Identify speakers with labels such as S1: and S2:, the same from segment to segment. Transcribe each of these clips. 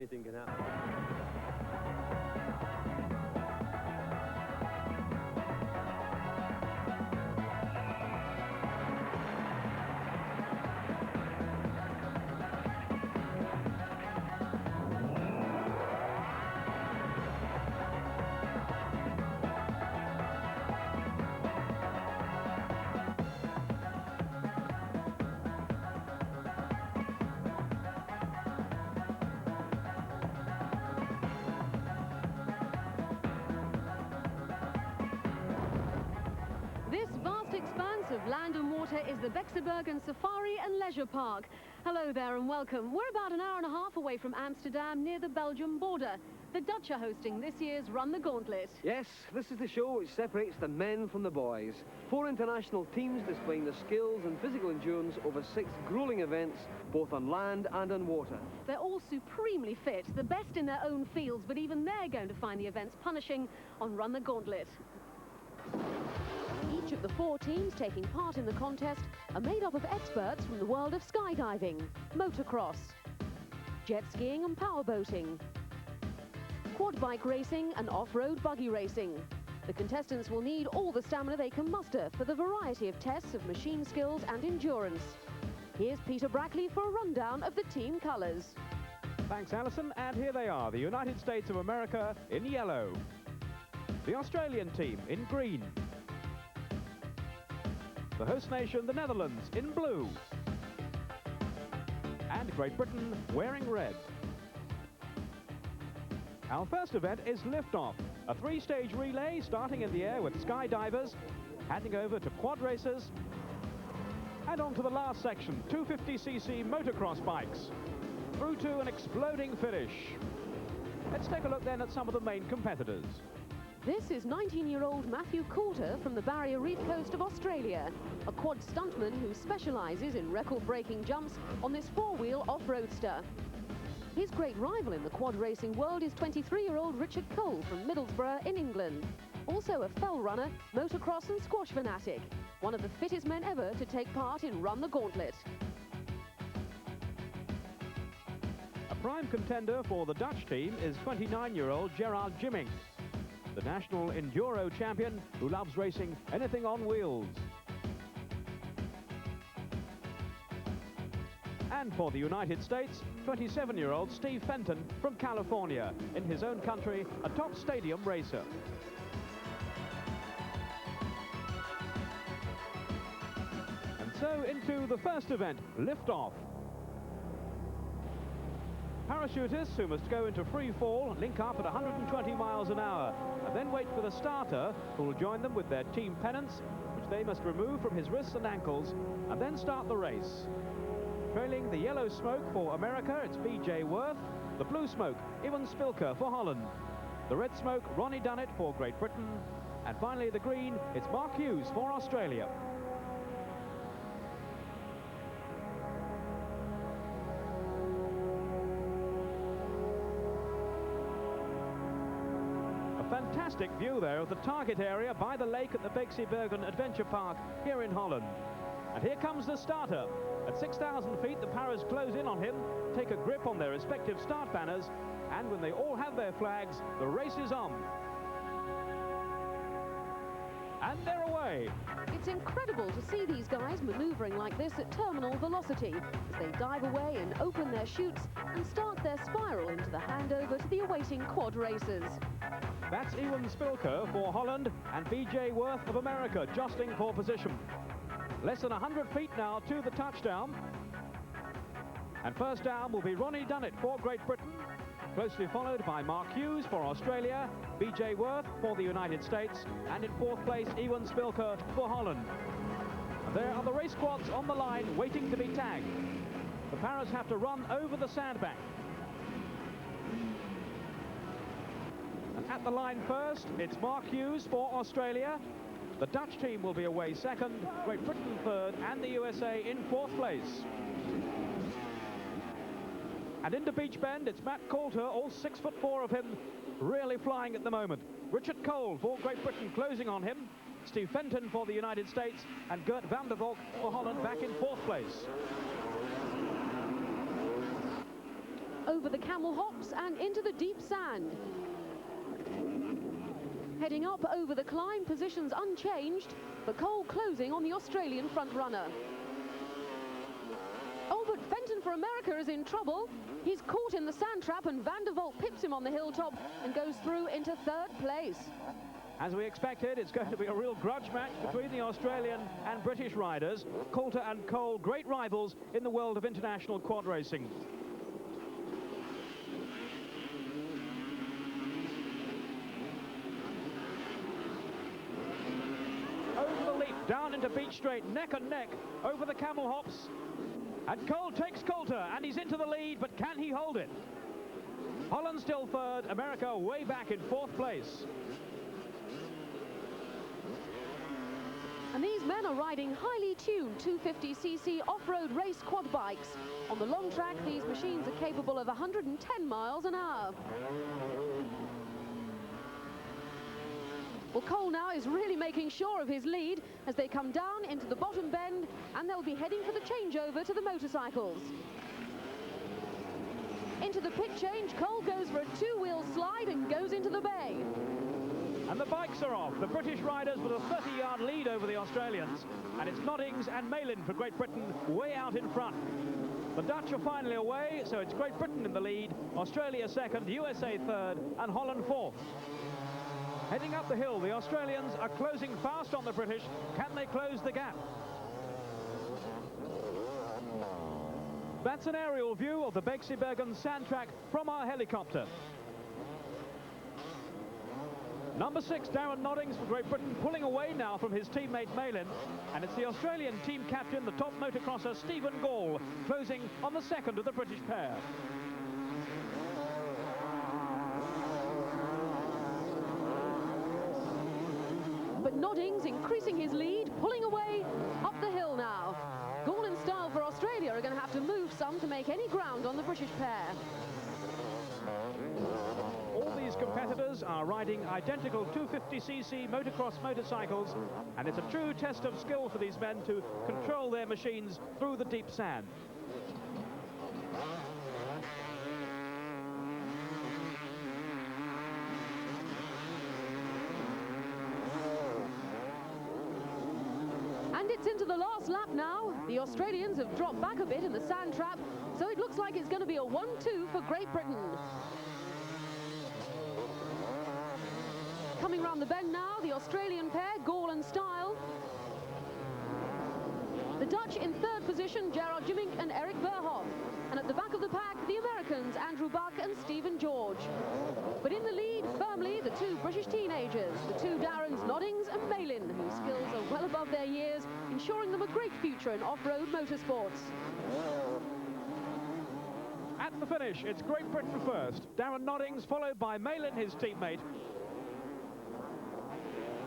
S1: Anything can happen.
S2: This vast expanse of land and water is the Bexebergen Safari and Leisure Park. Hello there and welcome. We're about an hour and a half away from Amsterdam near the Belgium border. The Dutch are hosting this year's Run the Gauntlet.
S1: Yes, this is the show which separates the men from the boys. 4 international teams displaying their skills and physical endurance over 6 gruelling events, both on land and on water.
S2: They're all supremely fit, the best in their own fields, but even they're going to find the events punishing on Run the Gauntlet. Each of the 4 teams taking part in the contest are made up of experts from the world of skydiving, motocross, jet skiing and powerboating, quad bike racing and off-road buggy racing. The contestants will need all the stamina they can muster for the variety of tests of machine skills and endurance. Here's Peter Brackley for a rundown of the team colours.
S3: Thanks, Alison, and here they are, the United States of America in yellow, the Australian team in green, the host nation, the Netherlands, in blue, and Great Britain wearing red. Our first event is Liftoff, a 3-stage relay starting in the air with skydivers, handing over to quad racers, and on to the last section, 250cc motocross bikes, through to an exploding finish. Let's take a look then at some of the main competitors.
S2: This is 19-year-old Matthew Coulter from the Barrier Reef coast of Australia, a quad stuntman who specialises in record-breaking jumps on this 4-wheel off-roadster. His great rival in the quad racing world is 23-year-old Richard Cole from Middlesbrough in England, also a fell runner, motocross and squash fanatic, one of the fittest men ever to take part in Run the Gauntlet.
S3: A prime contender for the Dutch team is 29-year-old Gerard Jimming, the national enduro champion who loves racing anything on wheels. And for the United States, 27-year-old Steve Fenton from California, in his own country, a top stadium racer. And so into the first event, Liftoff. Parachutists who must go into free fall link up at 120 miles an hour and then wait for the starter, who will join them with their team pennants, which they must remove from his wrists and ankles, and then start the race. Trailing the yellow smoke for America, it's B.J. Worth. The blue smoke, Iwan Spilker for Holland. The red smoke, Ronnie Dunnett for Great Britain. And finally the green, it's Mark Hughes for Australia. Fantastic view there of the target area by the lake at the Bexebergen Adventure Park here in Holland. And here comes the starter. At 6,000 feet, the paras close in on him, take a grip on their respective start banners, and when they all have their flags, the race is on. And they're away.
S2: It's incredible to see these guys manoeuvring like this at terminal velocity as they dive away and open their chutes and start their spiral into the handover to the awaiting quad racers.
S3: That's Iwan Spilker for Holland and B.J. Worth of America jostling for position. Less than 100 feet now to the touchdown. And first down will be Ronnie Dunnett for Great Britain, closely followed by Mark Hughes for Australia, B.J. Worth for the United States, and in 4th place, Iwan Spilker for Holland. And there are the race quads on the line waiting to be tagged. The paras have to run over the sandbank. And at the line first, it's Mark Hughes for Australia. The Dutch team will be away second, Great Britain third, and the USA in 4th place. And into Beach Bend, it's Matt Coulter, all 6'4" of him, really flying at the moment. Richard Cole for Great Britain closing on him. Steve Fenton for the United States, and Gert van der Valk for Holland back in 4th place.
S2: over the camel hops and into the deep sand. Heading up over the climb, positions unchanged, but Cole closing on the Australian front runner. Oh, but Fenton for America is in trouble. He's caught in the sand trap and Van der Vault pips him on the hilltop and goes through into third place.
S3: As we expected, it's going to be a real grudge match between the Australian and British riders. Coulter and Cole, great rivals in the world of international quad racing. Over the leap, down into Beach Straight, neck and neck, over the camel hops. And Cole takes Coulter, and he's into the lead, but can he hold it? Holland still third, America way back in fourth place.
S2: And these men are riding highly tuned 250cc off-road race quad bikes. On the long track, these machines are capable of 110 miles an hour. Well, Cole now is really making sure of his lead as they come down into the bottom bend, and they'll be heading for the changeover to the motorcycles. Into the pit change, Cole goes for a two-wheel slide and goes into the bay.
S3: And the bikes are off. The British riders with a 30-yard lead over the Australians. And it's Noddings and Malin for Great Britain way out in front. The Dutch are finally away, so it's Great Britain in the lead, Australia second, USA third, and Holland fourth. Heading up the hill, the Australians are closing fast on the British. Can they close the gap? That's an aerial view of the Bexiebergen sand track from our helicopter. Number 6, Darren Noddings for Great Britain, pulling away now from his teammate Malin. And it's the Australian team captain, the top motocrosser Stephen Gall, closing on the second of the British pair.
S2: But Noddings increasing his lead, pulling away up the hill now. Gall and Style for Australia are going to have to move some to make any ground on the British pair.
S3: All these competitors are riding identical 250cc motocross motorcycles, and it's a true test of skill for these men to control their machines through the deep sand.
S2: And it's into the last lap now. The Australians have dropped back a bit in the sand trap, so it looks like it's going to be a 1-2 for Great Britain. Coming round the bend now, the Australian pair, Gall and Style. The Dutch in third position, Gerard Jimmink and Eric Verhoff. And at the back of the pack, the Americans, Andrew Buck and Stephen George. But in the lead, firmly, the two British teenagers, the two Darrens, Noddings and Malin, whose skills are well above their years, ensuring them a great future in off-road motorsports.
S3: At the finish, it's Great Britain first. Darren Noddings, followed by Malin, his teammate.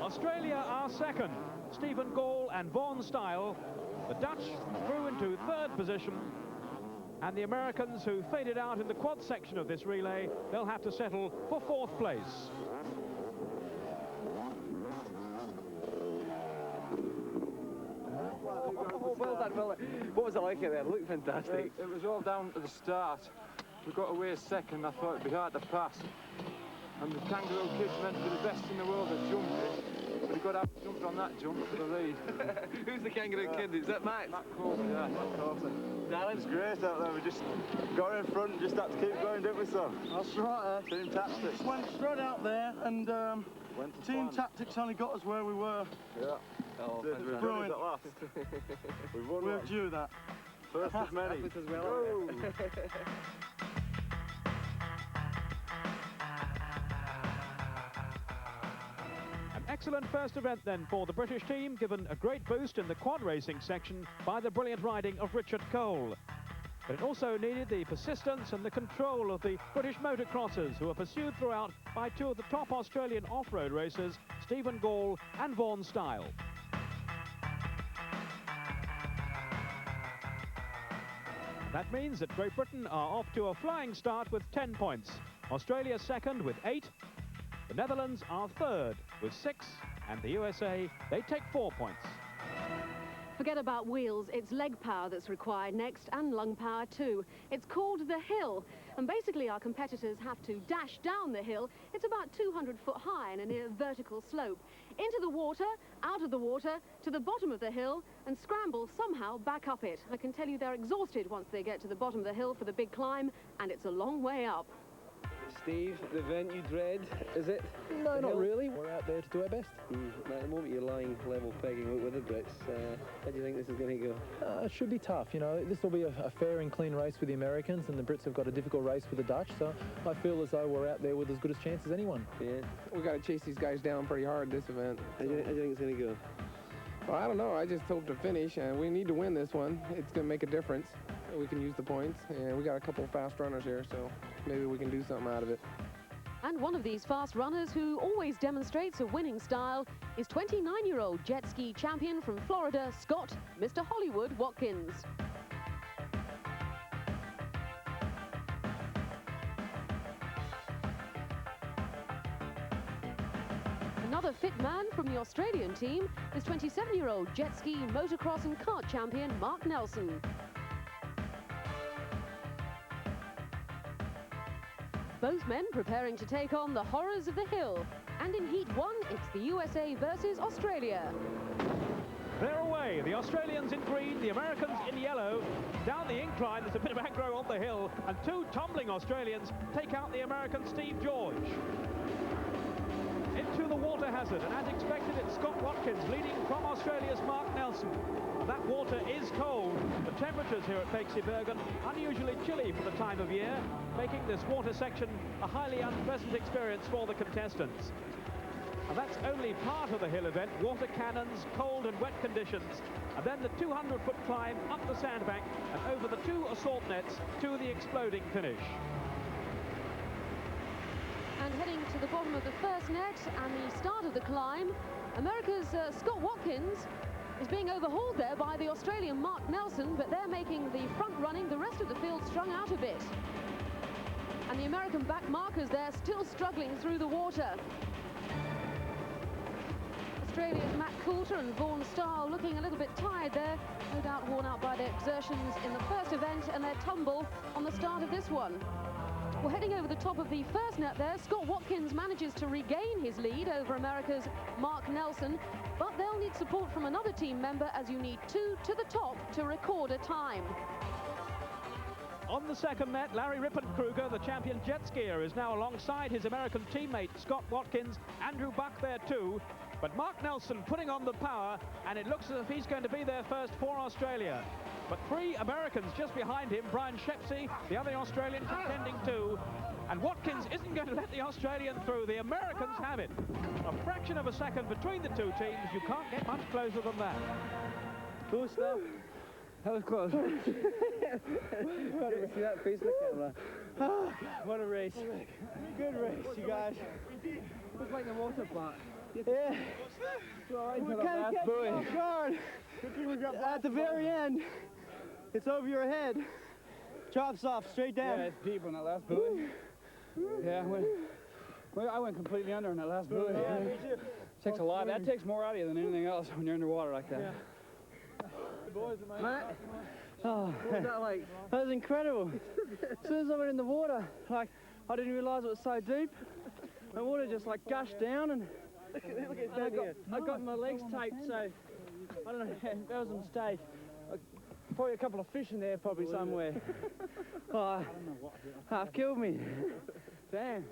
S3: Australia are second, Stephen Gall and Vaughan Style. The Dutch through into third position, and the Americans, who faded out in the quad section of this relay, they'll have to settle for fourth place.
S1: Oh, well done, well done. What was it like out there? It looked fantastic.
S4: It was all down to the start. We got away second. I thought it'd be hard to pass. And the Kangaroo Kid's meant to be the best in the world at jumping, but he got out jumped on that jump for the lead.
S1: Who's the Kangaroo Kid? Is that Matt?
S4: Matt Coulter, yeah.
S1: Matt Coulter. Darren?
S5: It's great out there. We just got in front and just had to keep going, didn't we, son?
S6: That's right.
S5: Team tactics.
S6: Just went straight out there, and team tactics only got us where we were.
S5: Yeah.
S1: Oh,
S5: We've
S6: brilliant.
S5: at last. We've won
S6: We're
S5: one.
S6: due that.
S5: First of many.
S1: Athletes as well.
S5: Whoa.
S3: Excellent first event then for the British team, given a great boost in the quad racing section by the brilliant riding of Richard Cole. But it also needed the persistence and the control of the British motocrossers, who are pursued throughout by two of the top Australian off-road racers, Stephen Gall and Vaughan Style. That means that Great Britain are off to a flying start with 10 points. Australia second with 8. The Netherlands are third with 6, and the USA, they take 4 points.
S2: Forget about wheels, it's leg power that's required next, and lung power too. It's called the hill. And basically our competitors have to dash down the hill. It's about 200 foot high and a near vertical slope. Into the water, out of the water, to the bottom of the hill, and scramble somehow back up it. I can tell you they're exhausted once they get to the bottom of the hill for the big climb, and it's a long way up.
S1: Steve, the event you dread, is it?
S7: No, not really. We're out there to do our best.
S1: At the moment you're lying level pegging with the Brits. How do you think this is going to go?
S7: It should be tough, you know. This will be a fair and clean race with the Americans, and the Brits have got a difficult race with the Dutch, so I feel as though we're out there with as good a chance as anyone.
S1: Yeah.
S8: We've got to chase these guys down pretty hard this event.
S1: How do you think it's going to go?
S8: Well, I don't know. I just hope to finish, and we need to win this one. It's going to make a difference. We can use the points, and we got a couple of fast runners here, so maybe we can do something out of it.
S2: And one of these fast runners who always demonstrates a winning style is 29-year-old jet ski champion from Florida, Scott, Mr. Hollywood Watkins. Another fit man from the Australian team is 27-year-old jet ski, motocross and kart champion Mark Nelson. Both men preparing to take on the horrors of the hill. And in Heat 1, it's the USA versus Australia.
S3: They're away. The Australians in green, the Americans in yellow. Down the incline, there's a bit of aggro on the hill, and two tumbling Australians take out the American Steve George. Into the water hazard, and as expected, it's Scott Watkins leading from Australia's Mark Nelson. That water is cold. The temperatures here at Bergen unusually chilly for the time of year, making this water section a highly unpleasant experience for the contestants. And that's only part of the hill event: water cannons, cold and wet conditions, and then the 200-foot climb up the sandbank and over the two assault nets to the exploding finish.
S2: And heading to the bottom of the first net and the start of the climb, America's Scott Watkins is being overhauled there by the Australian Mark Nelson, but they're making the front running, the rest of the field strung out a bit. And the American back markers there still struggling through the water. Australia's Matt Coulter and Vaughan Starr looking a little bit tired there, no doubt worn out by their exertions in the first event and their tumble on the start of this one. Well, heading over the top of the first net there, Scott Watkins manages to regain his lead over America's Mark Nelson, but they'll need support from another team member, as you need two to the top to record a time.
S3: On the second net, Larry Rippenkruger, the champion jet skier, is now alongside his American teammate Scott Watkins. Andrew Buck there too, but Mark Nelson putting on the power, and it looks as if he's going to be there first for Australia. But three Americans just behind him: Brian Shepsey, the other Australian contending too, and Watkins isn't going to let the Australian through. The Americans have it. A fraction of a second between the two teams. You can't get much closer than that.
S1: Close stuff. That was close. See that face in the camera.
S6: Oh, what a race. Good race, you guys.
S1: Looks like the water park.
S6: Yeah. We're kind of catching off guard. At the very end, it's over your head. Drops off straight down.
S9: Yeah, it's deep on that last buoy. Yeah, I went completely under on that last buoy.
S6: Yeah, me too.
S9: Takes a lot. That takes more out of you than anything else when you're underwater like that.
S6: Yeah.
S1: Matt, what was that like?
S6: That was incredible. As soon as I went in the water, like, I didn't realise it was so deep. The water just like gushed down, and I got my legs taped, so I don't know, that was a mistake. Probably a couple of fish in there, probably somewhere. Oh, half killed me. Damn.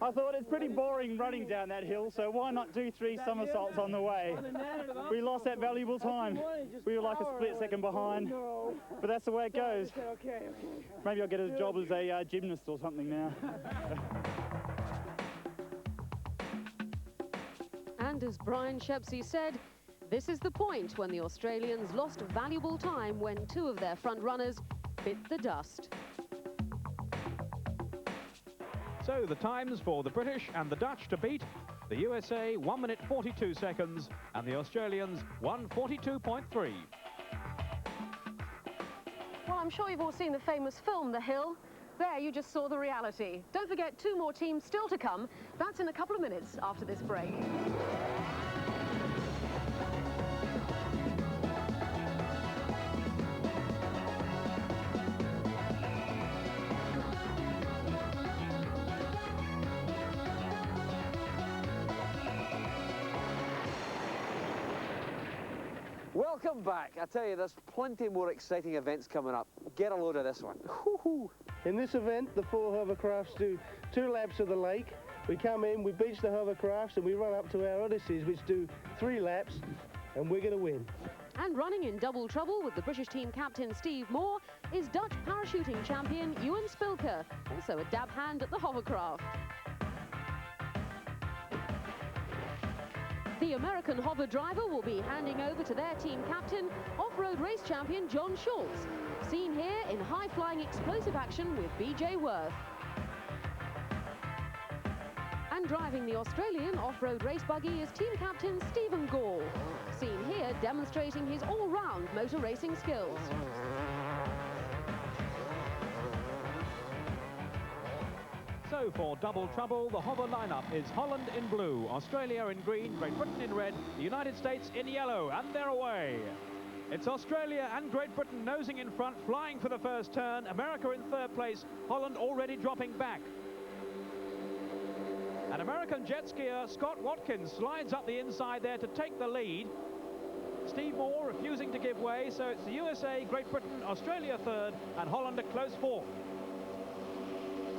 S10: I thought it's pretty boring running down that hill, so why not do 3 somersaults on the way? We lost that valuable time. We were like a split second behind, but that's the way it goes. Maybe I'll get a job as a gymnast or something now.
S2: And as Brian Shepsey said, this is the point when the Australians lost valuable time when two of their front runners bit the dust.
S3: So the times for the British and the Dutch to beat: the USA 1 minute 42 seconds and the Australians 1:42.3.
S2: Well, I'm sure you've all seen the famous film, The Hill. There, you just saw the reality. Don't forget, 2 more teams still to come. That's in a couple of minutes after this break.
S1: Welcome back. I tell you, there's plenty more exciting events coming up. Get a load of this one.
S11: In this event, the 4 hovercrafts do 2 laps of the lake. We come in, we beach the hovercrafts, and we run up to our Odysseys, which do 3 laps, and we're going to win.
S2: And running in double trouble with the British team captain Steve Moore is Dutch parachuting champion Ewan Spilker, also a dab hand at the hovercraft. The American hover driver will be handing over to their team captain, off-road race champion John Schultz, seen here in high-flying explosive action with BJ Worth. And driving the Australian off-road race buggy is team captain Stephen Gall, seen here demonstrating his all-round motor racing skills.
S3: So for double trouble, the hover lineup is Holland in blue, Australia in green, Great Britain in red, the United States in yellow, and they're away. It's Australia and Great Britain nosing in front, flying for the first turn, America in third place, Holland already dropping back. An American jet skier, Scott Watkins, slides up the inside there to take the lead. Steve Moore refusing to give way, so it's the USA, Great Britain, Australia third, and Holland a close fourth.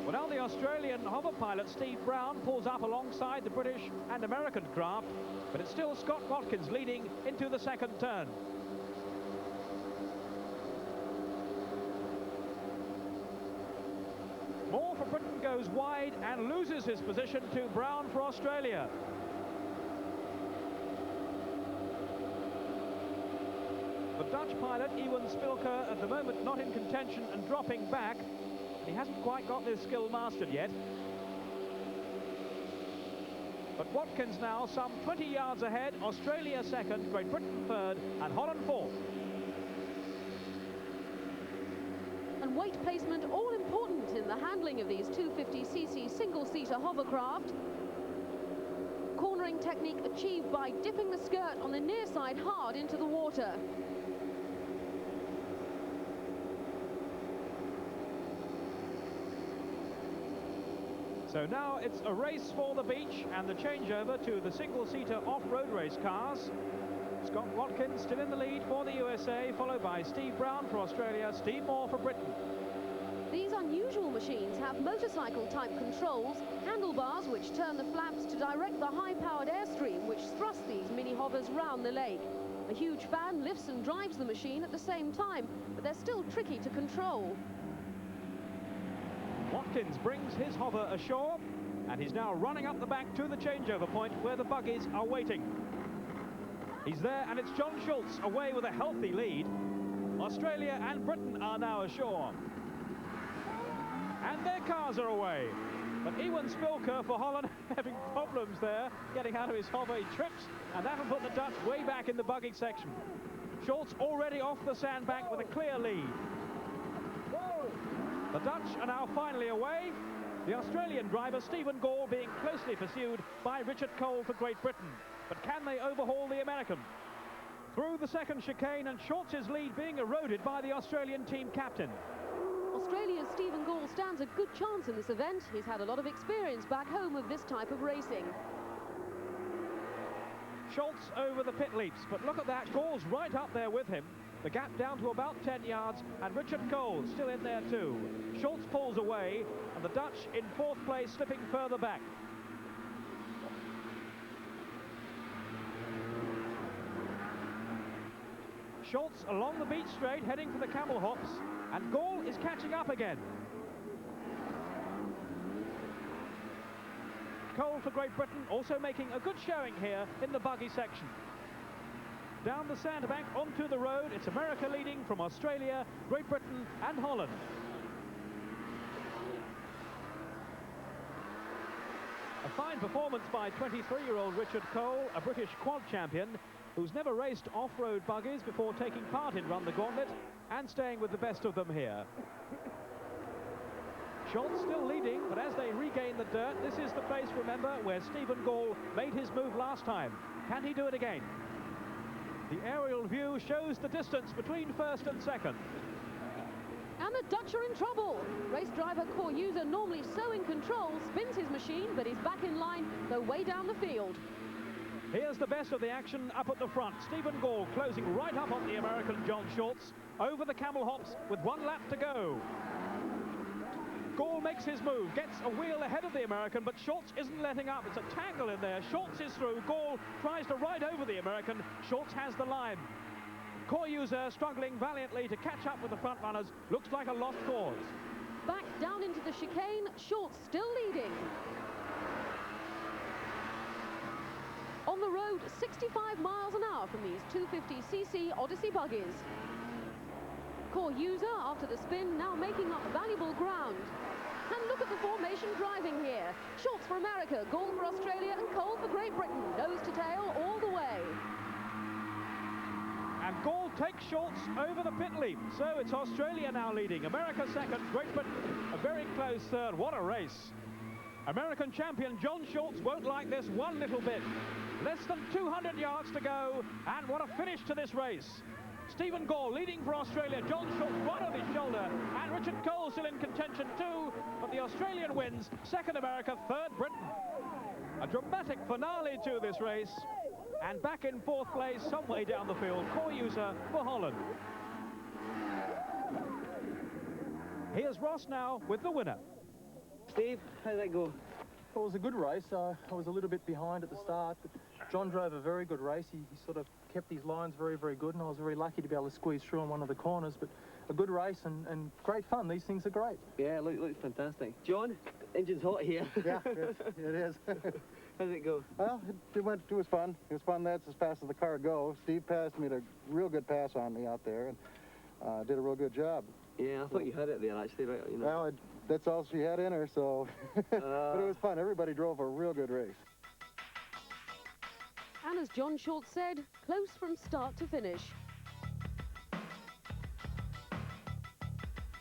S3: Well, now the Australian hover pilot Steve Brown pulls up alongside the British and American craft, but it's still Scott Watkins leading into the second turn. Moore for Britain goes wide and loses his position to Brown for Australia. The Dutch pilot Ewan Spilker at the moment not in contention and dropping back. He hasn't quite got this skill mastered yet. But Watkins now some 20 yards ahead, Australia second, Great Britain third, and Holland fourth.
S2: And weight placement all important in the handling of these 250cc single-seater hovercraft. Cornering technique achieved by dipping the skirt on the near side hard into the water.
S3: So now it's a race for the beach and the changeover to the single-seater off-road race cars. Scott Watkins still in the lead for the USA, followed by Steve Brown for Australia, Steve Moore for Britain.
S2: These unusual machines have motorcycle-type controls, handlebars which turn the flaps to direct the high-powered airstream which thrusts these mini-hovers round the lake. A huge fan lifts and drives the machine at the same time, but they're still tricky to control.
S3: Watkins brings his hover ashore, and he's now running up the bank to the changeover point where the buggies are waiting. He's there, and it's John Schultz away with a healthy lead. Australia and Britain are now ashore. And their cars are away. But Ewan Spilker for Holland having problems there, getting out of his hover. He trips, and that'll put the Dutch way back in the buggy section. Schultz already off the sandbank with a clear lead. The Dutch are now finally away. The Australian driver, Stephen Gall, being closely pursued by Richard Cole for Great Britain. But can they overhaul the American? Through the second chicane, and Schultz's lead being eroded by the Australian team captain.
S2: Australia's Stephen Gall stands a good chance in this event. He's had a lot of experience back home of this type of racing.
S3: Schultz over the pit leaps, but look at that, Gall's right up there with him. The gap down to about 10 yards, and Richard Cole still in there too. Schultz pulls away, and the Dutch in fourth place, slipping further back. Schultz along the beach straight, heading for the camel hops, and Gall is catching up again. Cole for Great Britain also making a good showing here in the buggy section. Down the sandbank onto the road, it's America leading from Australia, Great Britain and Holland. A fine performance by 23-year-old Richard Cole, a British quad champion who's never raced off-road buggies before taking part in Run the Gauntlet and staying with the best of them here. Schultz still leading, but as they regain the dirt, this is the place, remember, where Stephen Gall made his move last time. Can he do it again? The aerial view shows the distance between first and second.
S2: And the Dutch are in trouble. Race driver Cor User, normally so in control, spins his machine, but is back in line, though way down the field.
S3: Here's the best of the action up at the front. Stephen Gall closing right up on the American John Schultz. Over the camel hops with 1 lap to go. Gall makes his move, gets a wheel ahead of the American, but Schultz isn't letting up. It's a tangle in there. Schultz is through. Gall tries to ride over the American. Schultz has the line. Core user struggling valiantly to catch up with the front runners. Looks like a lost cause.
S2: Back down into the chicane, Schultz still leading. On the road, 65 miles an hour from these 250cc Odyssey buggies. Core user, after the spin, now making up valuable ground. And look at the formation driving here. Schultz for America, Gall for Australia, and Cole for Great Britain. Nose to tail all the way.
S3: And Gall takes Schultz over the pit leap. So it's Australia now leading. America second, Great Britain a very close third. What a race. American champion John Schultz won't like this one little bit. Less than 200 yards to go, and what a finish to this race. Stephen Gall leading for Australia, John Schultz right on his shoulder, and Richard Cole still in contention too, but the Australian wins, second America, third Britain. A dramatic finale to this race, and back in fourth place, some way down the field, core user for Holland. Here's Ross now with the winner.
S1: Steve, how did that go?
S7: Well, it was a good race. I was a little bit behind at the start, but John drove a very good race. He sort of kept his lines very, very good, and I was very lucky to be able to squeeze through on one of the corners. But a good race and great fun. These things are great.
S1: Yeah, looks fantastic. John, engine's hot here.
S5: Yeah, it is.
S1: How did it go?
S5: Well, it was fun. It was fun. That's as fast as the car goes. Steve passed me a real good pass on me out there, and did a real good job.
S1: Yeah, I thought you had it there, actually, right? You know.
S5: Well, that's all she had in her, so... but it was fun. Everybody drove a real good race.
S2: And as John Schultz said, close from start to finish.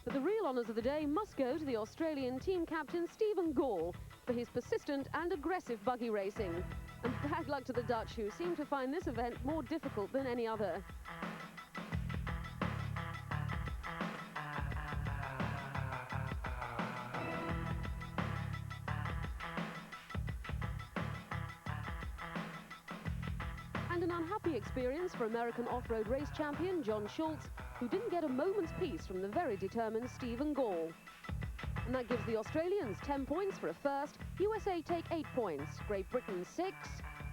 S2: But the real honours of the day must go to the Australian team captain Stephen Gall for his persistent and aggressive buggy racing. And bad luck to the Dutch, who seem to find this event more difficult than any other. And an unhappy experience for American off-road race champion John Schultz, who didn't get a moment's peace from the very determined Stephen Gall. And that gives the Australians 10 points for a first, USA take 8 points, Great Britain 6,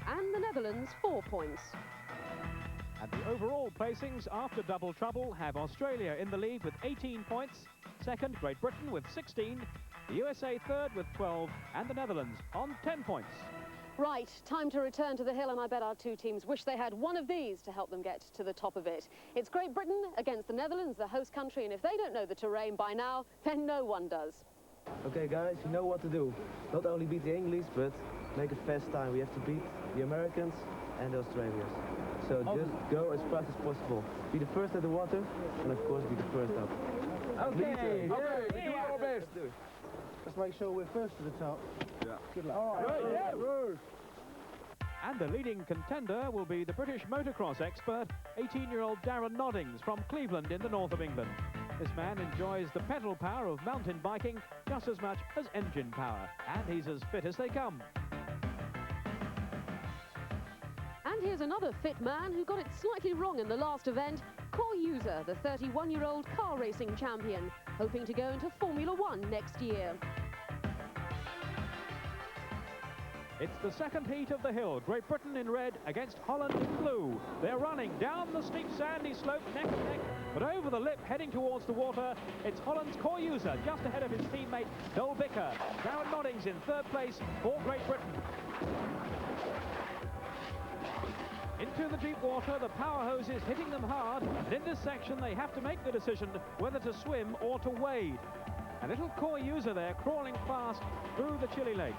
S2: and the Netherlands 4 points.
S3: And the overall placings after double trouble have Australia in the lead with 18 points, second Great Britain with 16, the USA third with 12, and the Netherlands on 10 points.
S2: Right, time to return to the hill, and I bet our two teams wish they had one of these to help them get to the top of it. It's Great Britain against the Netherlands, the host country, and if they don't know the terrain by now, then no one does.
S11: Okay guys, you know what to do. Not only beat the English, but make a fast time. We have to beat the Americans and the Australians. So just go as fast as possible. Be the first at the water, and of course be the first up.
S5: Okay, we do our best. Let's make sure we're first to the top.
S11: Yeah.
S5: Good luck. All right. Yeah.
S3: And the leading contender will be the British motocross expert, 18-year-old Darren Noddings from Cleveland in the north of England. This man enjoys the pedal power of mountain biking just as much as engine power, and he's as fit as they come.
S2: And here's another fit man who got it slightly wrong in the last event, Core User, the 31-year-old car racing champion, hoping to go into Formula One next year.
S3: It's the second heat of the hill. Great Britain in red against Holland in blue. They're running down the steep sandy slope neck and neck, but over the lip heading towards the water, it's Holland's Core User just ahead of his teammate Noel Bicker. Darren Noddings in third place for Great Britain. Into the deep water, the power hose is hitting them hard, and in this section they have to make the decision whether to swim or to wade. A little Core User there crawling fast through the chilly lake.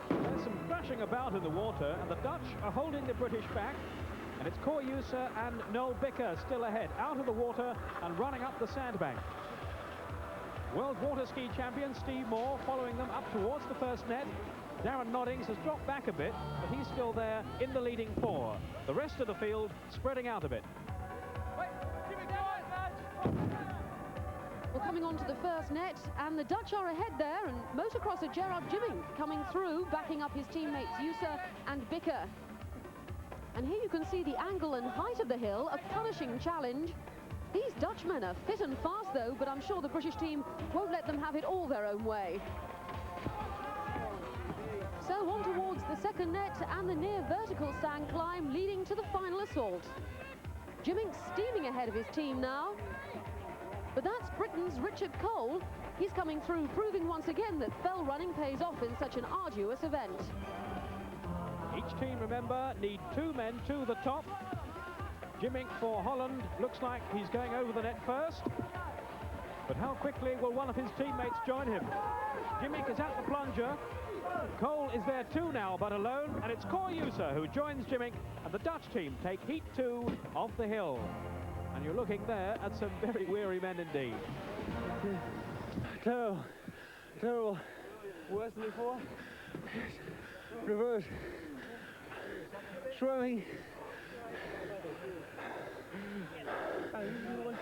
S3: There's some thrashing about in the water, and the Dutch are holding the British back, and it's Core User and Noel Bicker still ahead, out of the water and running up the sandbank. World water ski champion Steve Moore following them up towards the first net. Darren Noddings has dropped back a bit, but he's still there in the leading four. The rest of the field spreading out a bit.
S2: Well, come coming onto the first net, and the Dutch are ahead there, and motocrosser Gerard Jimming coming through, backing up his teammates Yusa and Bicker. And here you can see the angle and height of the hill, a punishing challenge. These Dutchmen are fit and fast though, but I'm sure the British team won't let them have it all their own way. So on towards the second net and the near vertical sand climb leading to the final assault. Jimming steaming ahead of his team now. But that's Britain's Richard Cole. He's coming through, proving once again that fell running pays off in such an arduous event.
S3: Each team, remember, need 2 men to the top. Jimming for Holland looks like he's going over the net first. But how quickly will one of his teammates join him? Jimming is at the plunger. Cole is there too now, but alone, and it's Yusa who joins Jimming, and the Dutch team take heat 2 of the hill. And you're looking there at some very weary men indeed.
S6: Terrible. Terrible. Worse than before? Reverse. Swimming.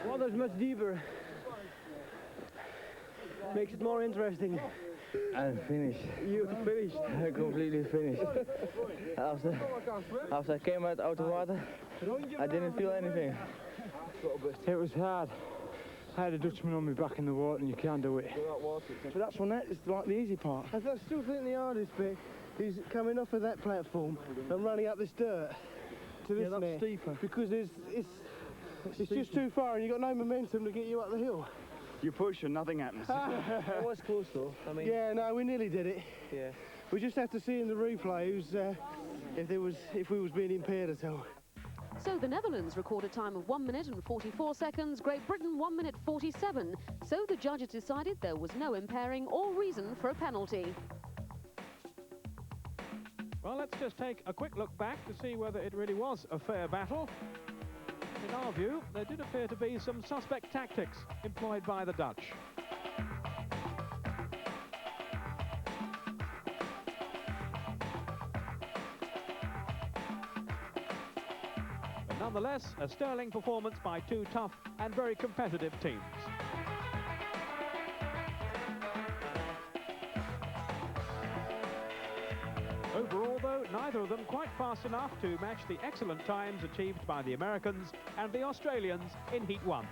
S6: Water's much deeper. Makes it more interesting.
S11: I'm finished.
S6: You finished?
S11: I'm completely finished. After I came out of the water, I didn't feel anything.
S4: It was hard. I had a Dutchman on me back in the water and you can't do it.
S6: But that's one that is like the easy part. I still think the hardest bit is coming off of that platform and running up this dirt to this net. Steeper. Because it's just too far and you've got no momentum to get you up the hill.
S9: You push and nothing happens.
S11: It was close though. I mean,
S6: yeah, no, we nearly did it.
S11: Yeah.
S6: We just have to see in the replay if we was being impaired at all.
S2: So the Netherlands record a time of 1 minute and 44 seconds, Great Britain 1 minute 47. So the judges decided there was no impairing or reason for a penalty.
S3: Well, let's just take a quick look back to see whether it really was a fair battle. In our view, there did appear to be some suspect tactics employed by the Dutch. But nonetheless, a sterling performance by 2 tough and very competitive teams. Overall, though, neither of them quite fast enough to match the excellent times achieved by the Americans and the Australians in Heat 1.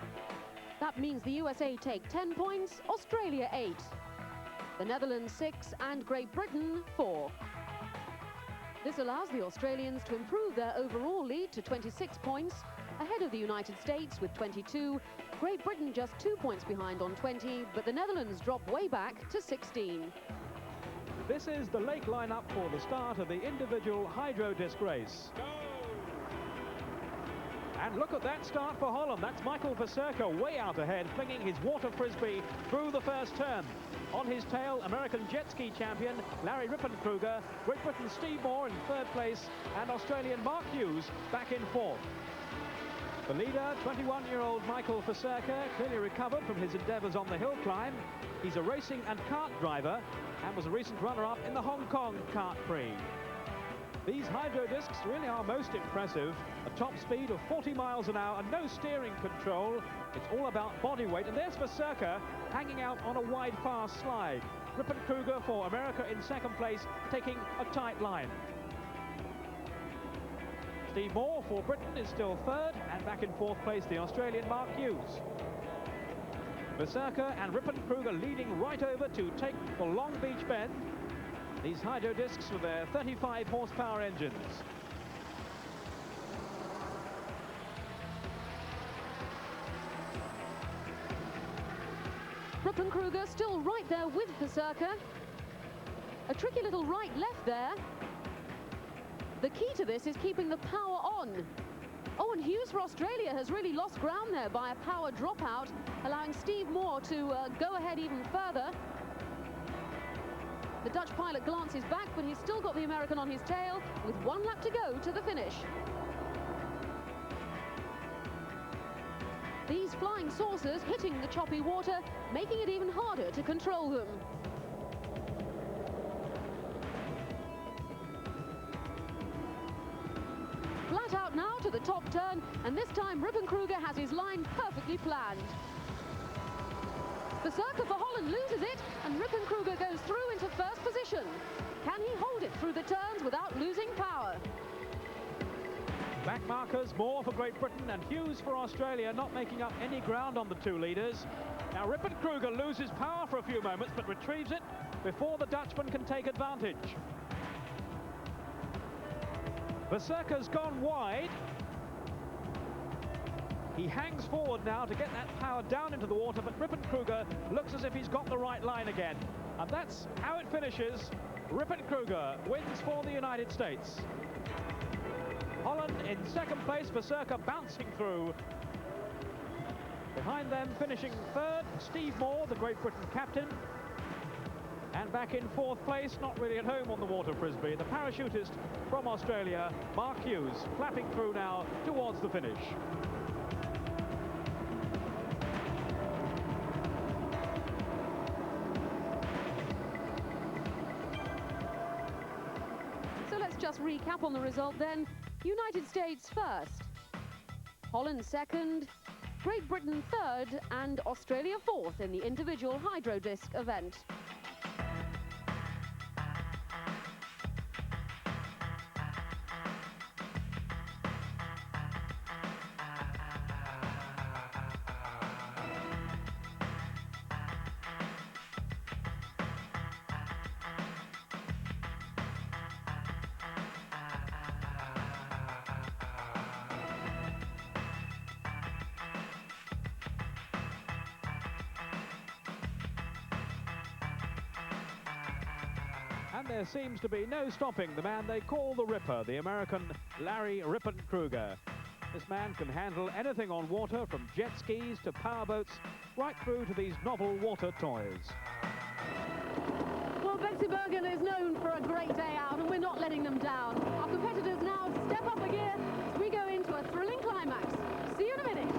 S2: That means the USA take 10 points, Australia 8. The Netherlands 6 and Great Britain 4. This allows the Australians to improve their overall lead to 26 points, ahead of the United States with 22, Great Britain just 2 points behind on 20, but the Netherlands drop way back to 16.
S3: This is the lake lineup for the start of the individual hydro disc race. And look at that start for Holland. That's Michael Verserker way out ahead, flinging his water frisbee through the first turn. On his tail, American jet ski champion Larry Rippenkruger, Great Britain's Steve Moore in 3rd place, and Australian Mark Hughes back in 4th. The leader, 21-year-old Michael Verserker, clearly recovered from his endeavours on the hill climb. He's a racing and kart driver and was a recent runner-up in the Hong Kong Kart Prix. These hydro discs really are most impressive. A top speed of 40 miles an hour and no steering control. It's all about body weight. And there's Verserker hanging out on a wide pass slide. Rippenkruger for America in 2nd place, taking a tight line. Steve Moore for Britain is still 3rd, and back in 4th place the Australian Mark Hughes. Verserker and Rippenkruger leading right over to take the Long Beach Bend. These hydro discs with their 35 horsepower engines.
S2: Rippenkruger still right there with Verserker. A tricky little right-left there. The key to this is keeping the power on. Oh, and Hughes for Australia has really lost ground there by a power dropout, allowing Steve Moore to go ahead even further. The Dutch pilot glances back, but he's still got the American on his tail, with 1 lap to go to the finish. These flying saucers hitting the choppy water, making it even harder to control them. Flat out now to the top turn, and this time Rippenkruger has his line perfectly planned. Berserker for Holland loses it, and Rippenkruger goes through into first position. Can he hold it through the turns without losing power?
S3: Back markers, more for Great Britain, and Hughes for Australia, not making up any ground on the two leaders. Now Rippenkruger loses power for a few moments, but retrieves it before the Dutchman can take advantage. Berserker's gone wide. He hangs forward now to get that power down into the water, but Rippenkruger looks as if he's got the right line again. And that's how it finishes. Rippenkruger wins for the United States. Holland in second place, Berserker bouncing through. Behind them, finishing third, Steve Moore, the Great Britain captain. And back in fourth place, not really at home on the water frisbee, the parachutist from Australia, Mark Hughes, flapping through now towards the finish.
S2: So let's just recap on the result then. United States first, Holland second, Great Britain third, and Australia fourth in the individual hydro disc event.
S3: And there seems to be no stopping the man they call the Ripper, the American Larry Rippenkruger. This man can handle anything on water, from jet skis to powerboats, right through to these novel water toys.
S2: Well, Betsy Bergen is known for a great day out, and we're not letting them down. Our competitors now step up a gear as we go into a thrilling climax. See you in a minute.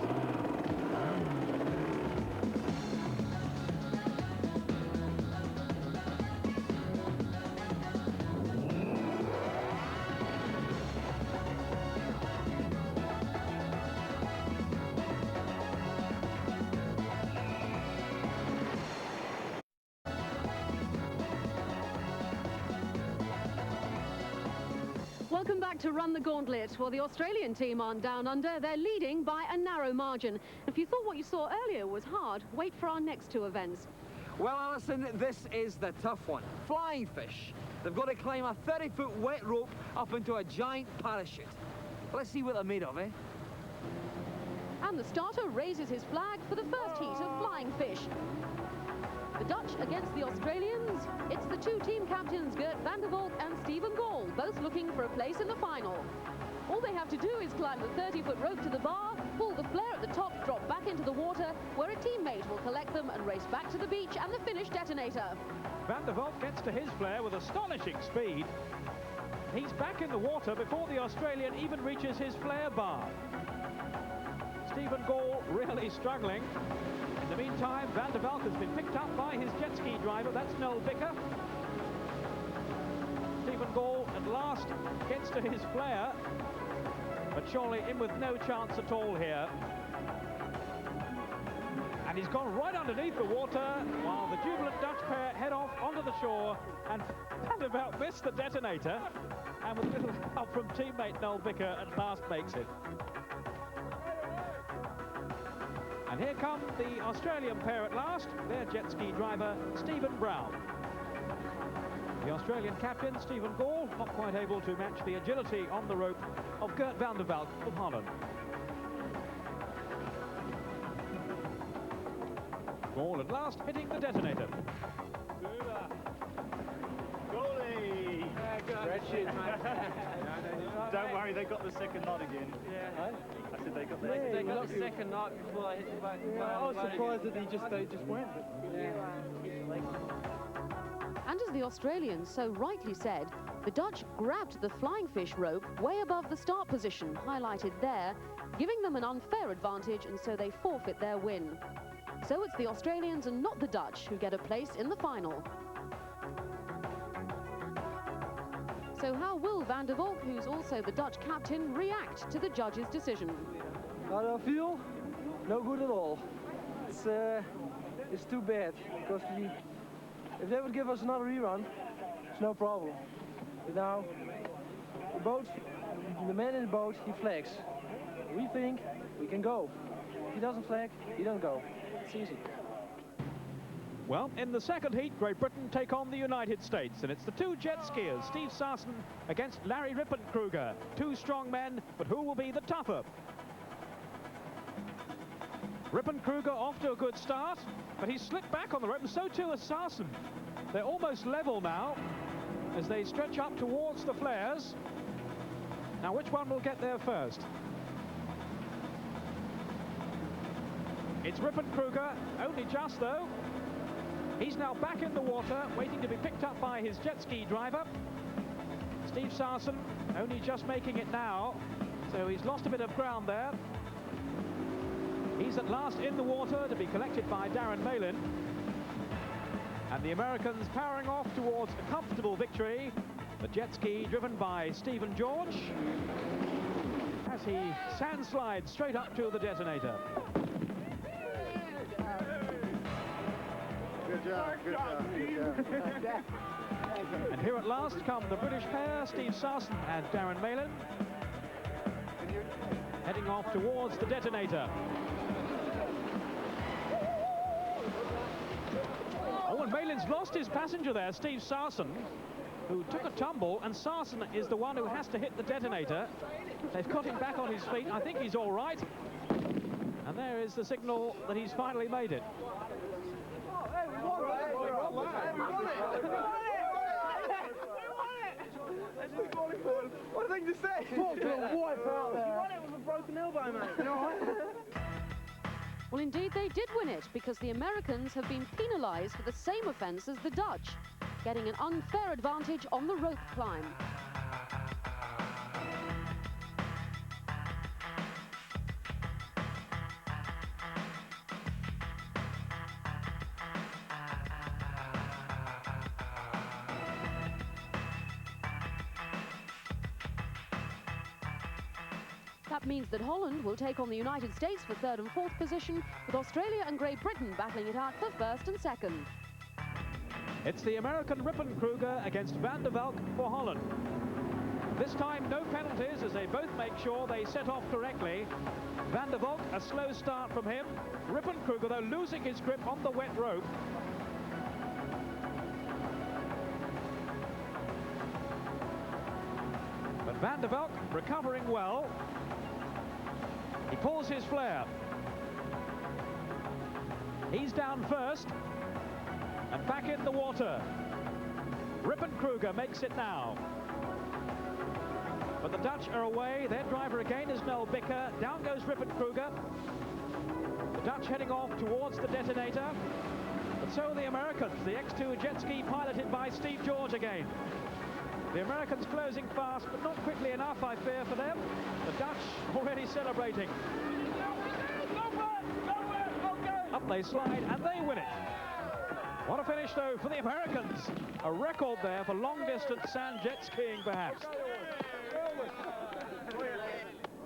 S2: Welcome back to Run the Gauntlet. Well, the Australian team aren't down under. They're leading by a narrow margin. If you thought what you saw earlier was hard, wait for our next two events.
S1: Well, Alison, this is the tough one. Flying fish. They've got to climb a 30-foot wet rope up into a giant parachute. Let's see what they're made of, eh?
S2: And the starter raises his flag for the first heat of flying fish. The Dutch against the Australians. It's the two team captains, Gert van der Valk and Stephen Gall, both looking for a place in the final. All they have to do is climb the 30-foot rope to the bar, pull the flare at the top, drop back into the water, where a teammate will collect them and race back to the beach and the finish detonator.
S3: Van der Valk gets to his flare with astonishing speed. He's back in the water before the Australian even reaches his flare bar. Stephen Gall really struggling. In the meantime, Van der Valk has been picked up by his jet ski driver. That's Noel Bicker. Stephen Gall at last gets to his flare, but surely in with no chance at all here. And he's gone right underneath the water while the jubilant Dutch pair head off onto the shore, and Van der Valk missed the detonator, and with a little help from teammate Noel Bicker at last makes it. And here come the Australian pair at last, their jet ski driver, Stephen Brown. The Australian captain, Stephen Gall, not quite able to match the agility on the rope of Gert van der Valk of Holland. Gall at last hitting the detonator.
S10: Goalie! Don't worry, they got the second knot again.
S6: Yeah.
S10: I said they got
S6: They
S10: the
S6: got the second knot before I hit the back. Yeah, I was surprised that they just went. Yeah.
S2: And as the Australians so rightly said, the Dutch grabbed the flying fish rope way above the start position, highlighted there, giving them an unfair advantage, and so they forfeit their win. So it's the Australians and not the Dutch who get a place in the final. So how will Van der Valk, who's also the Dutch captain, react to the judge's decision?
S6: How do I feel? No good at all. it's too bad, because if they would give us another rerun, it's no problem. But now, the man in the boat, he flags. We think we can go. If he doesn't flag, he don't go. It's easy.
S3: Well, in the second heat, Great Britain take on the United States, and it's the two jet skiers, Steve Sarsen against Larry Rippenkruger. Two strong men, but who will be the tougher? Rippenkruger off to a good start, but he's slipped back on the rope, and so too is Sarsen. They're almost level now as they stretch up towards the flares. Now, which one will get there first? It's Rippenkruger, only just though. He's now back in the water, waiting to be picked up by his jet ski driver. Steve Sarsen only just making it now, so he's lost a bit of ground there. He's at last in the water to be collected by Darren Malin. And the Americans powering off towards a comfortable victory. The jet ski driven by Stephen George as he sand slides straight up to the detonator.
S5: Good job, good job, good job.
S3: And here at last come the British pair, Steve Sarsen and Darren Malin, heading off towards the detonator. Oh, and Malin's lost his passenger there, Steve Sarsen, who took a tumble, and Sarsen is the one who has to hit the detonator. They've got him back on his feet. I think he's all right. And there is the signal that he's finally made it.
S6: What a thing to say! What a wipe out there! You won it with a broken elbow, mate. You all right?
S2: Well, indeed they did win it, because the Americans have been penalised for the same offence as the Dutch, getting an unfair advantage on the rope climb. That means that Holland will take on the United States for third and fourth position, with Australia and Great Britain battling it out for first and second.
S3: It's the American Rippenkruger against Van der Valk for Holland. This time no penalties, as they both make sure they set off correctly. Van der Valk, a slow start from him. Rippenkruger, though, losing his grip on the wet rope. But Van der Valk recovering well. He pulls his flare. He's down first and back in the water. Rippenkruger makes it now. But the Dutch are away. Their driver again is Mel Bicker. Down goes Rippenkruger. The Dutch heading off towards the detonator. But so are the Americans, the X2 jet ski piloted by Steve George again. The Americans closing fast, but not quickly enough, I fear, for them. The Dutch already celebrating. Up they slide, and they win it. What a finish, though, for the Americans. A record there for long-distance sand jet skiing, perhaps.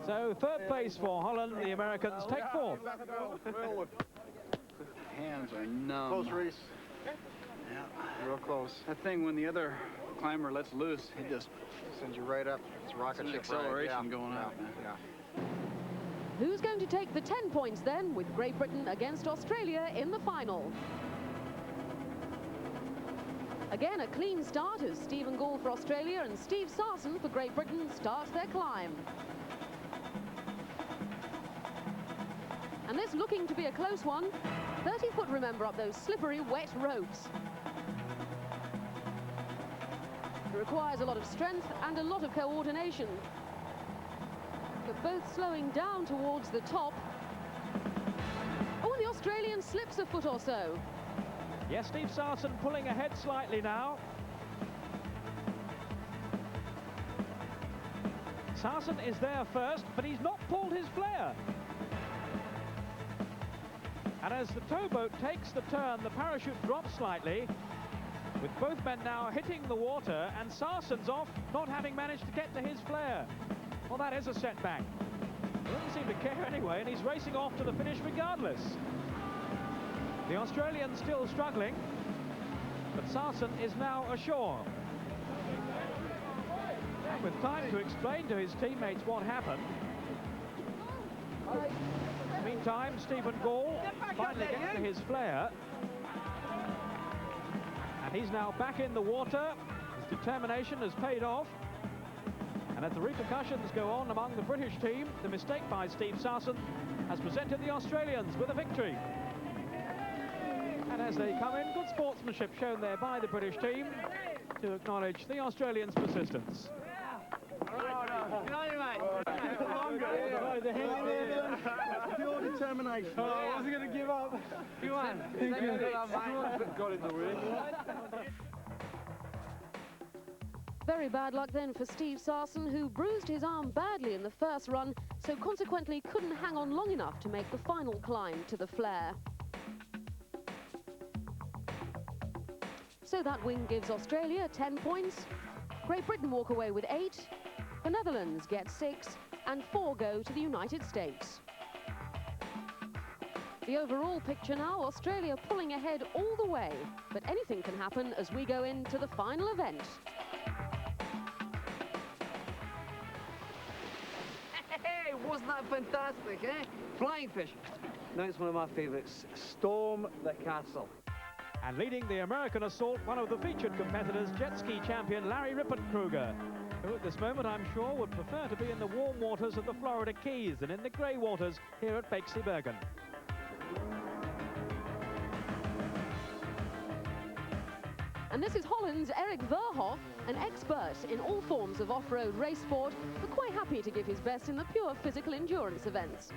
S3: So, third place for Holland. The Americans take fourth.
S9: Hands are numb.
S5: Close race.
S9: Yeah.
S5: Real close.
S9: That thing, when the other climber lets loose, it just
S5: Sends you right up. It's rocket
S9: an
S5: ship
S9: acceleration
S5: ride. Yeah.
S9: going up, man.
S5: Yeah.
S2: Who's going to take the 10 points then, with Great Britain against Australia in the final? Again, a clean start as Stephen Gall for Australia and Steve Sarsen for Great Britain starts their climb. And this looking to be a close one. 30 foot, remember, up those slippery, wet ropes. It requires a lot of strength and a lot of coordination. But both slowing down towards the top. Oh, and the Australian slips a foot or so.
S3: Yes, Steve Sarsen pulling ahead slightly now. Sarsen is there first, but he's not pulled his flare. And as the towboat takes the turn, the parachute drops slightly, with both men now hitting the water, and Sarsen's off, not having managed to get to his flare. Well, that is a setback. He doesn't seem to care anyway, and he's racing off to the finish regardless. The Australians still struggling, but Sarsen is now ashore. And with time to explain to his teammates what happened. Meantime, Stephen Gall finally gets to his flare. And he's now back in the water. His determination has paid off. And as the repercussions go on among the British team, the mistake by Steve Sarsen has presented the Australians with a victory. And as they come in, good sportsmanship shown there by the British team to acknowledge the Australians' persistence.
S6: Pure determination. I wasn't going to give up. Come on.
S4: Got in the way.
S2: Very bad luck then for Steve Sarsen, who bruised his arm badly in the first run, so consequently couldn't hang on long enough to make the final climb to the flare. So that win gives Australia 10 points. Great Britain walk away with 8. The Netherlands get 6, and 4 go to the United States. The overall picture now, Australia pulling ahead all the way, but anything can happen as we go into the final event.
S1: Hey, wasn't that fantastic, eh? Flying fish. Now it's one of my favourites, Storm the Castle.
S3: And leading the American assault, one of the featured competitors, jet ski champion Larry Rippenkruger, who at this moment I'm sure would prefer to be in the warm waters of the Florida Keys than in the grey waters here at Beekse-Bergen.
S2: And this is Holland's Erik Verhoef, an expert in all forms of off-road race sport, but quite happy to give his best in the pure physical endurance events.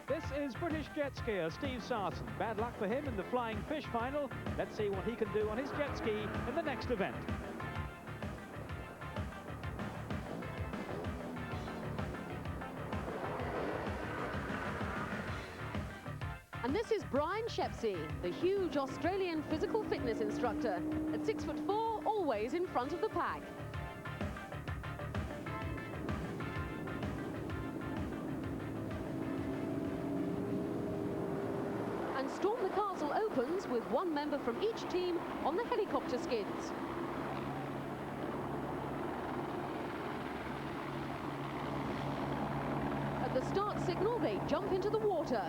S3: This is British jet skier Steve Sarsen. Bad luck for him in the flying fish final. Let's see what he can do on his jet ski in the next event.
S2: And this is Brian Shepsey, the huge Australian physical fitness instructor. At 6'4", always in front of the pack. And Storm the Castle opens with one member from each team on the helicopter skids. At the start signal, they jump into the water.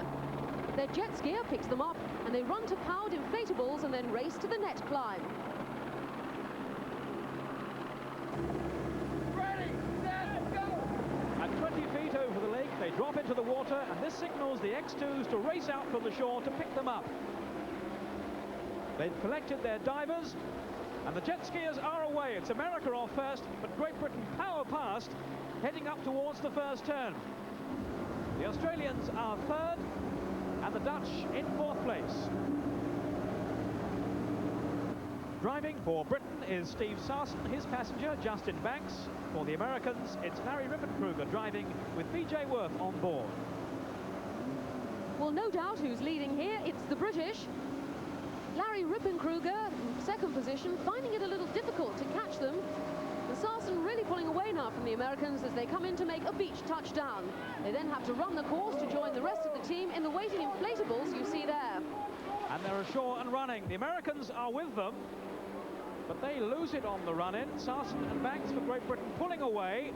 S2: Their jet skier picks them up, and they run to powered inflatables and then race to the net climb.
S3: Ready, set, go! At 20 feet over the lake, they drop into the water, and this signals the X2s to race out from the shore to pick them up. They've collected their divers, and the jet skiers are away. It's America off first, but Great Britain power past, heading up towards the first turn. The Australians are third, and the Dutch in fourth place. Driving for Britain is Steve Sarsen, his passenger Justin Banks. For the Americans, it's Larry Rippenkruger driving with BJ Worth on board.
S2: Well, no doubt who's leading here, it's the British. Larry Rippenkruger, in second position, finding it a little difficult to catch them. And Sarsen really pulling away now from the Americans as they come in to make a beach touchdown. They then have to run the course to join the rest of the team in the waiting inflatables you see there.
S3: And they're ashore and running. The Americans are with them, but they lose it on the run-in. Sarsen and Banks for Great Britain pulling away.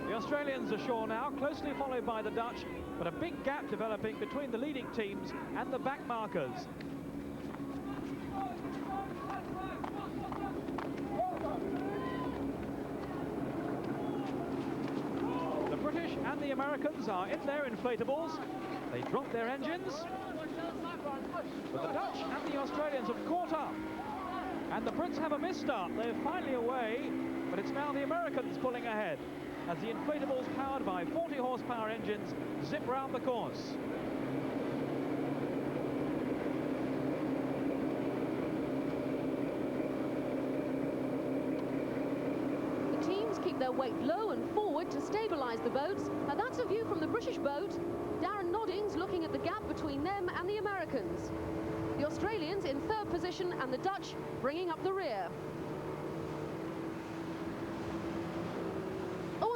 S3: The Australians ashore now, closely followed by the Dutch, but a big gap developing between the leading teams and the back markers. The British and the Americans are in their inflatables. They drop their engines. But the Dutch and the Australians have caught up. And the Brits have a misstart. They're finally away, but it's now the Americans pulling ahead as the inflatables powered by 40 horsepower engines zip round the course.
S2: The teams keep their weight low and forward to stabilise the boats. Now that's a view from the British boat. Darren Noddings looking at the gap between them and the Americans. The Australians in third position and the Dutch bringing up the rear.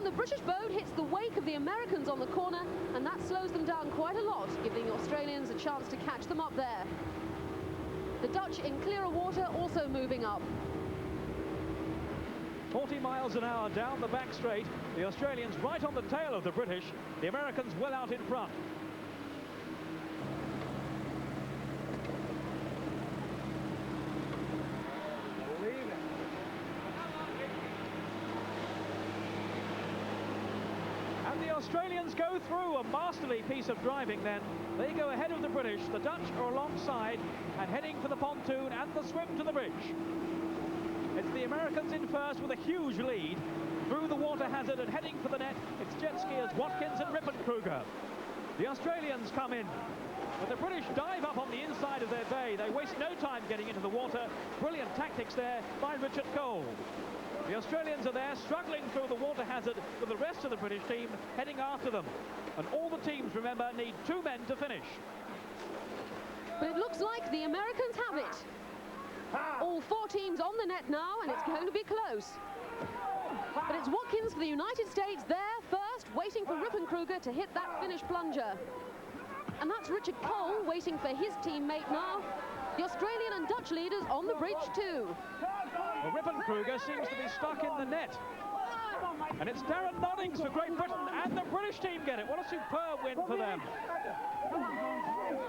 S2: the British boat hits the wake of the Americans on the corner, and that slows them down quite a lot, giving the Australians a chance to catch them up there. The Dutch in clearer water also moving up.
S3: 40 miles an hour down the back straight, the Australians right on the tail of the British, the Americans well out in front. And the Australians go through a masterly piece of driving then. They go ahead of the British, the Dutch are alongside and heading for the pontoon and the swim to the bridge. It's the Americans in first with a huge lead. Through the water hazard and heading for the net, it's jet skiers Watkins and Rippenkruger. The Australians come in, but the British dive up on the inside of their bay. They waste no time getting into the water. Brilliant tactics there by Richard Cole. The Australians are there, struggling through the water hazard with the rest of the British team heading after them. And all the teams, remember, need 2 men to finish.
S2: But it looks like the Americans have it. All 4 teams on the net now, and it's going to be close. But it's Watkins for the United States there first, waiting for Rippenkruger to hit that finish plunger. And that's Richard Cole waiting for his teammate now. The Australian and Dutch leaders on the bridge too.
S3: Well, Rippenkruger seems to be stuck in the net. And it's Darren Noddings for Great Britain, and the British team get it. What a superb win for them.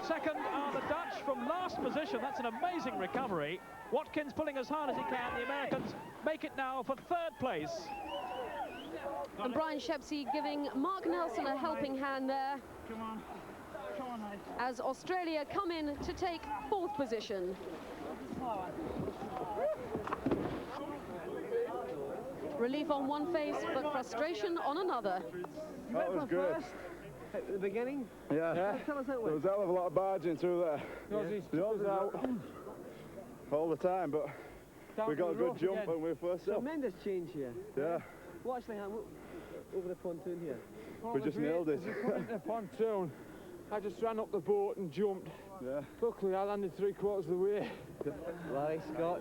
S3: Second are the Dutch from last position. That's an amazing recovery. Watkins pulling as hard as he can. The Americans make it now for 3rd place.
S2: And Brian Shepsey giving Mark Nelson a helping hand there.
S10: Come on. Come on, mate.
S2: As Australia come in to take 4th position. Relief on one face, but frustration on another.
S12: That was good.
S1: At the beginning?
S12: Yeah.
S1: Tell us how it
S12: There
S1: went.
S12: was a hell of a lot of barging through there. The odds out all the time, but we got a good jump when we were first up.
S1: Tremendous change here.
S12: Yeah.
S1: What actually happened over the pontoon here?
S12: We just nailed it.
S6: As we come into the pontoon, I just ran up the boat and jumped.
S12: Yeah.
S6: Luckily, I landed 3/4 of the way.
S1: Larry Scott.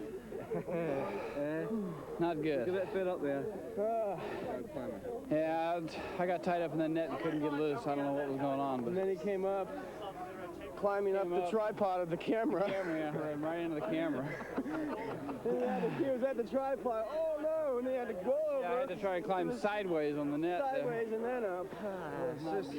S9: Not good.
S1: Give it a bit up there.
S9: Yeah, I got tied up in the net and couldn't get loose. I don't know what was going on. But
S6: And then he came up, climbing up the tripod of the camera.
S9: right into the camera.
S6: He was at the tripod. Oh no! And he had to go over.
S9: Yeah, I had to try to climb sideways on the net.
S6: Sideways and then up.
S1: It's just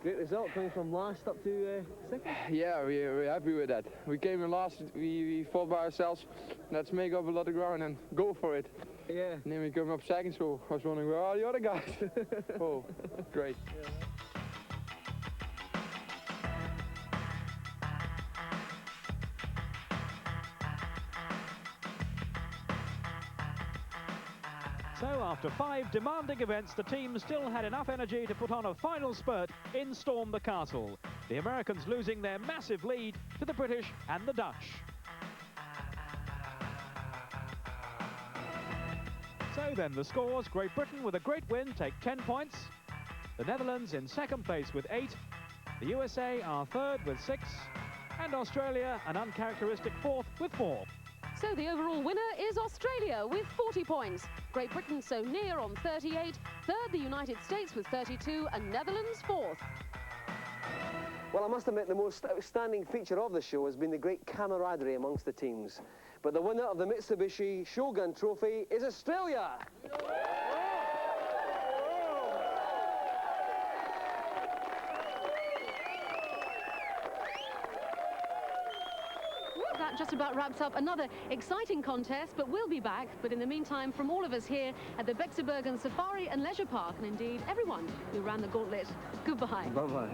S1: great result coming from last up to 2nd.
S8: Yeah, we're happy with that. We came in last, we fought by ourselves. Let's make up a lot of ground and go for it.
S1: Yeah.
S8: And then we come up 2nd, so I was wondering, where are the other guys? Oh, great. Yeah.
S3: So after 5 demanding events, the team still had enough energy to put on a final spurt in Storm the Castle. The Americans losing their massive lead to the British and the Dutch. So then the scores: Great Britain with a great win take 10 points. The Netherlands in 2nd place with 8. The USA are 3rd with 6. And Australia an uncharacteristic 4th with 4.
S2: So the overall winner is Australia with 40 points. Great Britain so near on 38. 3rd, the United States with 32, and Netherlands 4th.
S1: Well, I must admit the most outstanding feature of the show has been the great camaraderie amongst the teams. But the winner of the Mitsubishi Shogun Trophy is Australia!
S2: That just about wraps up another exciting contest, but we'll be back. But in the meantime, from all of us here at the Bexabergen Safari and Leisure Park, and indeed everyone who ran the Gauntlet, goodbye.
S1: Bye-bye.